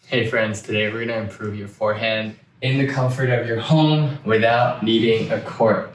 Hey friends, today we're going to improve your forehand in the comfort of your home without needing a court.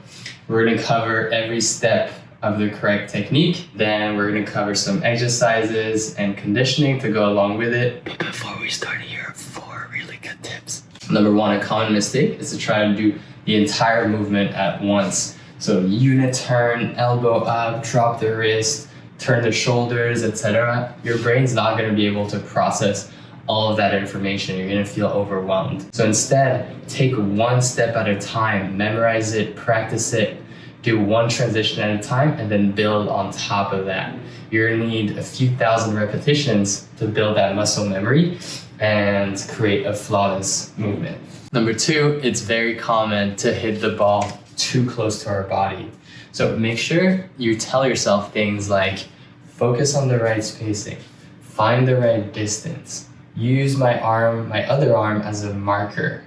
We're going to cover every step of the correct technique. Then we're going to cover some exercises and conditioning to go along with it. But before we start, here are 4 really good tips. Number 1, a common mistake is to try to do the entire movement at once. So unit turn, elbow up, drop the wrist, turn the shoulders, etc. Your brain's not going to be able to process all of that information. You're going to feel overwhelmed. So instead, take one step at a time, memorize it, practice it, do one transition at a time, and then build on top of that. You're going to need a few thousand repetitions to build that muscle memory and create a flawless movement. Number 2, it's very common to hit the ball too close to our body. So make sure you tell yourself things like, focus on the right spacing, find the right distance, use my other arm as a marker,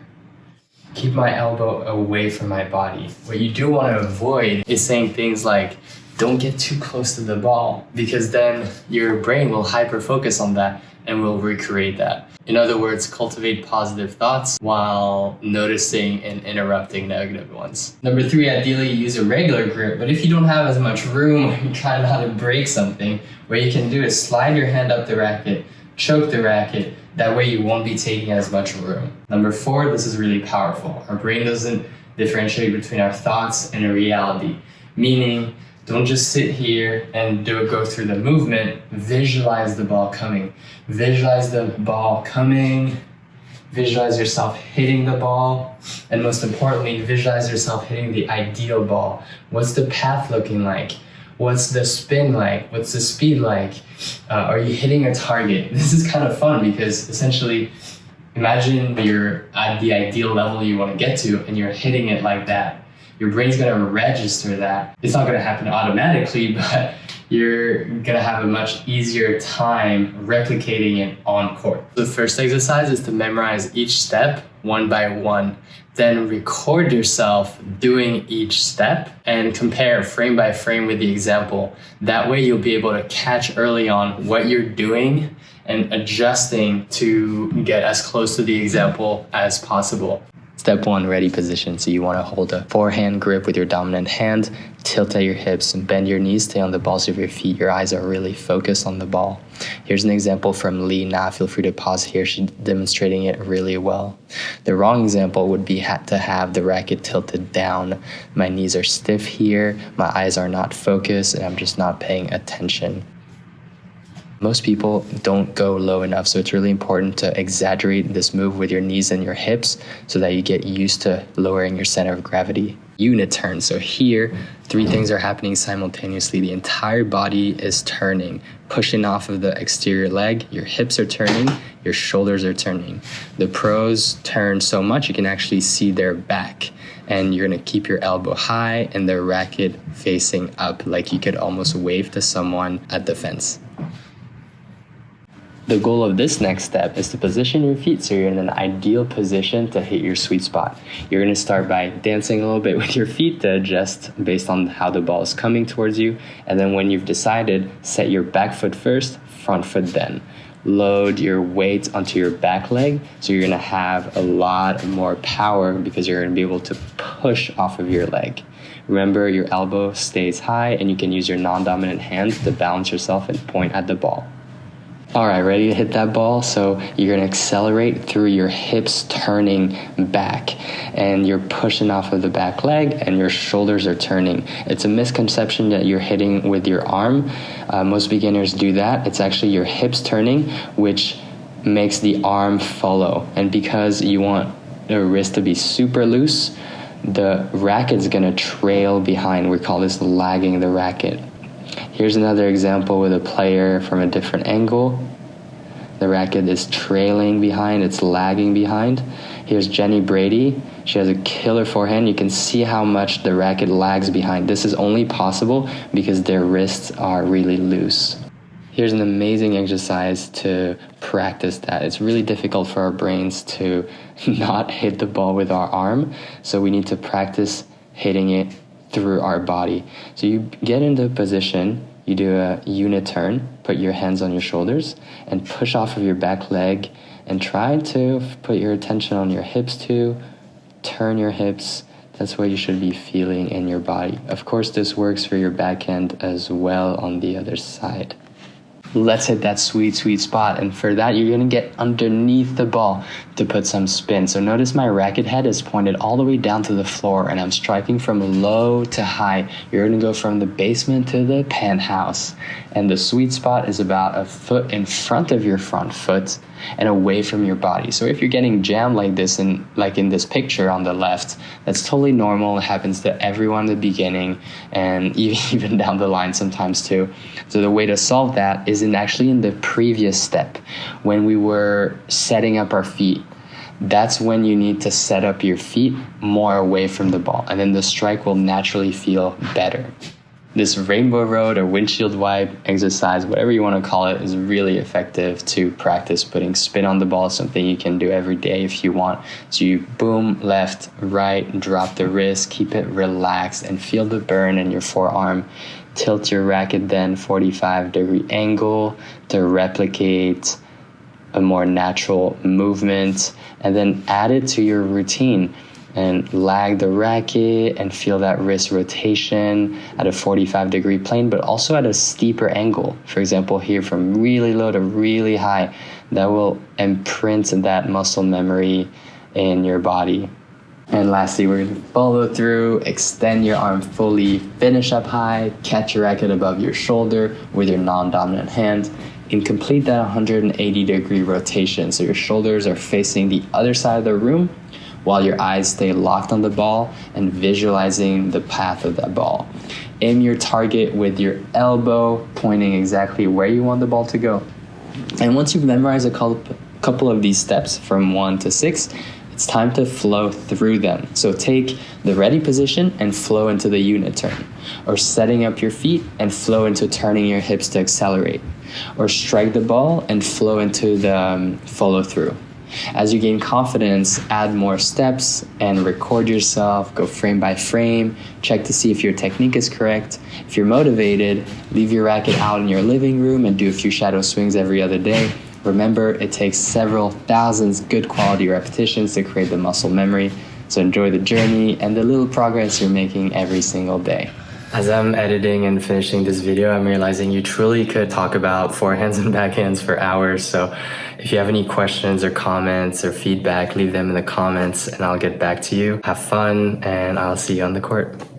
keep my elbow away from my body. What you do want to avoid is saying things like, don't get too close to the ball, because then your brain will hyper-focus on that and will recreate that. In other words, cultivate positive thoughts while noticing and interrupting negative ones. Number 3, ideally use a regular grip, but if you don't have as much room, you kind of know how to break something, what you can do is slide your hand up the racket, choke the racket, that way you won't be taking as much room. Number 4, this is really powerful. Our brain doesn't differentiate between our thoughts and reality, meaning don't just sit here and go through the movement. Visualize the ball coming. Visualize the ball coming. Visualize yourself hitting the ball. And most importantly, visualize yourself hitting the ideal ball. What's the path looking like? What's the spin like? What's the speed like? Are you hitting a target? This is kind of fun because essentially, imagine you're at the ideal level you want to get to and you're hitting it like that. Your brain's going to register that. It's not going to happen automatically, but you're going to have a much easier time replicating it on court. The first exercise is to memorize each step one by one. Then record yourself doing each step and compare frame by frame with the example. That way you'll be able to catch early on what you're doing and adjusting to get as close to the example as possible. Step 1, ready position. So you want to hold a forehand grip with your dominant hand, tilt at your hips and bend your knees, stay on the balls of your feet. Your eyes are really focused on the ball. Here's an example from Lee Na. Feel free to pause here. She's demonstrating it really well. The wrong example would be to have the racket tilted down. My knees are stiff here. My eyes are not focused and I'm just not paying attention. Most people don't go low enough, so it's really important to exaggerate this move with your knees and your hips so that you get used to lowering your center of gravity. Unit turn. So here, 3 things are happening simultaneously. The entire body is turning, pushing off of the exterior leg. Your hips are turning, your shoulders are turning. The pros turn so much you can actually see their back. And you're going to keep your elbow high and the racket facing up, like you could almost wave to someone at the fence. The goal of this next step is to position your feet so you're in an ideal position to hit your sweet spot. You're going to start by dancing a little bit with your feet to adjust based on how the ball is coming towards you. And then when you've decided, set your back foot first, front foot then. Load your weight onto your back leg so you're going to have a lot more power because you're going to be able to push off of your leg. Remember, your elbow stays high and you can use your non-dominant hand to balance yourself and point at the ball. All right, ready to hit that ball? So you're going to accelerate through your hips turning back and you're pushing off of the back leg and your shoulders are turning. It's a misconception that you're hitting with your arm. Most beginners do that. It's actually your hips turning, which makes the arm follow. And because you want the wrist to be super loose, the racket's going to trail behind. We call this lagging the racket. Here's another example with a player from a different angle. The racket is trailing behind, it's lagging behind. Here's Jenny Brady. She has a killer forehand. You can see how much the racket lags behind. This is only possible because their wrists are really loose. Here's an amazing exercise to practice that. It's really difficult for our brains to not hit the ball with our arm, so we need to practice hitting it through our body. So you get into position, you do a unit turn, put your hands on your shoulders, and push off of your back leg And try to put your attention on your hips too. Turn your hips. That's what you should be feeling in your body. Of course, this works for your backhand as well on the other side. Let's hit that sweet spot. And for that, you're gonna get underneath the ball to put some spin. So notice my racket head is pointed all the way down to the floor and I'm striking from low to high. You're gonna go from the basement to the penthouse. And the sweet spot is about a foot in front of your front foot and away from your body. So if you're getting jammed like this, like in this picture on the left, that's totally normal. It happens to everyone in the beginning and even down the line sometimes too. So the way to solve that is actually in the previous step when we were setting up our feet. That's when you need to set up your feet more away from the ball, and then the strike will naturally feel better. This rainbow road or windshield wipe exercise, whatever you want to call it, is really effective to practice putting spin on the ball, something you can do every day if you want. So you boom, left, right, drop the wrist, keep it relaxed and feel the burn in your forearm. Tilt your racket then 45-degree angle to replicate a more natural movement, and then add it to your routine and lag the racket and feel that wrist rotation at a 45-degree plane, but also at a steeper angle. For example, here from really low to really high, that will imprint that muscle memory in your body. And lastly, we're gonna follow through, extend your arm fully, finish up high, catch your racket above your shoulder with your non-dominant hand, and complete that 180-degree rotation. So your shoulders are facing the other side of the room while your eyes stay locked on the ball and visualizing the path of that ball. Aim your target with your elbow pointing exactly where you want the ball to go. And once you've memorized a couple of these steps from 1 to 6, it's time to flow through them. So take the ready position and flow into the unit turn, or setting up your feet and flow into turning your hips to accelerate, or strike the ball and flow into the follow through. As you gain confidence, add more steps and record yourself, go frame by frame, check to see if your technique is correct. If you're motivated, leave your racket out in your living room and do a few shadow swings every other day. Remember, it takes several thousands good quality repetitions to create the muscle memory. So enjoy the journey and the little progress you're making every single day. As I'm editing and finishing this video, I'm realizing you truly could talk about forehands and backhands for hours. So if you have any questions or comments or feedback, leave them in the comments and I'll get back to you. Have fun and I'll see you on the court.